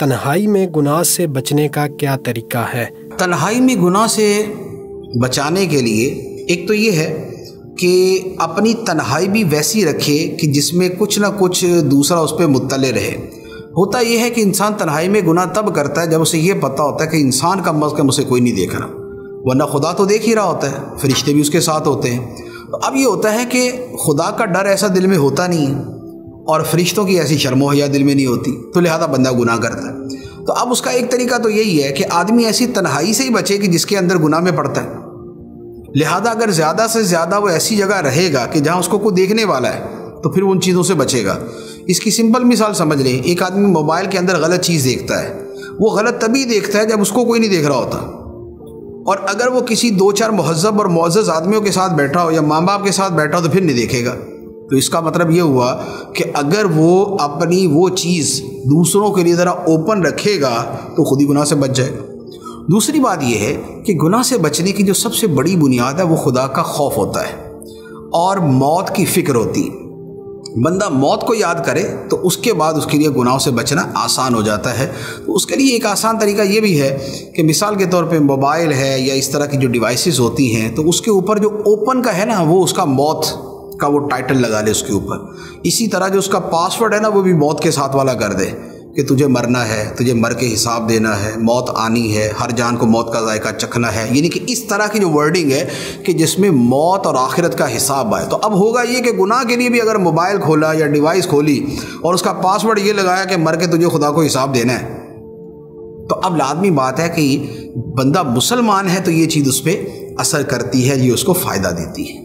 تنہائی میں گناہ سے بچنے کا کیا طریقہ ہے؟ تنہائی میں گناہ سے بچانے کے لیے ایک تو یہ ہے کہ اپنی تنہائی بھی ویسی رکھے کہ جس میں کچھ نہ کچھ دوسرا اس پہ مطلع رہے۔ ہوتا یہ ہے کہ انسان تنہائی میں گناہ تب کرتا ہے جب اسے یہ پتہ ہوتا ہے کہ انسان کم از کم اسے کوئی نہیں دیکھ رہا، ورنہ خدا تو دیکھ ہی رہا ہوتا ہے، فرشتے بھی اس کے ساتھ ہوتے ہیں۔ تو اب یہ ہوتا ہے کہ خدا کا ڈر ایسا دل میں ہوتا نہیں ہے اور فرشتوں کی ایسی شرم و حیا دل میں نہیں ہوتی، تو لہذا بندہ گناہ کرتا ہے۔ تو اب اس کا ایک طریقہ تو یہی ہے کہ آدمی ایسی تنہائی سے ہی بچے کہ جس کے اندر گناہ میں پڑتا ہے۔ لہذا اگر زیادہ سے زیادہ وہ ایسی جگہ رہے گا کہ جہاں اس کو کوئی دیکھنے والا ہے تو پھر وہ ان چیزوں سے بچے گا۔ اس کی سمپل مثال سمجھ لیں، ایک آدمی موبائل کے اندر غلط چیز دیکھتا ہے، وہ غلط تبھی دیکھتا ہے جب اس کو کوئی نہیں دیکھ رہا ہوتا، اور اگر وہ کسی 2-4 مہذب اور معزز آدمیوں کے ساتھ بیٹھا ہو یا ماں باپ کے ساتھ بیٹھا ہو تو پھر نہیں دیکھے گا۔ تو اس کا مطلب یہ ہوا کہ اگر وہ اپنی وہ چیز دوسروں کے لیے ذرا اوپن رکھے گا تو خود ہی گناہ سے بچ جائے گا۔ دوسری بات یہ ہے کہ گناہ سے بچنے کی جو سب سے بڑی بنیاد ہے وہ خدا کا خوف ہوتا ہے اور موت کی فکر ہوتی ہے۔ بندہ موت کو یاد کرے تو اس کے بعد اس کے لیے گناہوں سے بچنا آسان ہو جاتا ہے۔ تو اس کے لیے ایک آسان طریقہ یہ بھی ہے کہ مثال کے طور پہ موبائل ہے یا اس طرح کی جو ڈیوائسز ہوتی ہیں تو اس کے اوپر جو اوپن کا ہے نا وہ اس کا موت کا وہ ٹائٹل لگا لے اس کے اوپر۔ اسی طرح جو اس کا پاسورڈ ہے نا وہ بھی موت کے ساتھ والا کر دے کہ تجھے مرنا ہے، تجھے مر کے حساب دینا ہے، موت آنی ہے، ہر جان کو موت کا ذائقہ چکھنا ہے، یعنی کہ اس طرح کی جو ورڈنگ ہے کہ جس میں موت اور آخرت کا حساب آئے۔ تو اب ہوگا یہ کہ گناہ کے لیے بھی اگر موبائل کھولا یا ڈیوائس کھولی اور اس کا پاسورڈ یہ لگایا کہ مر کے تجھے خدا کو حساب دینا ہے، تو اب لازمی بات ہے کہ بندہ مسلمان ہے تو یہ چیز اس پہ اثر کرتی ہے، یہ اس کو فائدہ دیتی ہے۔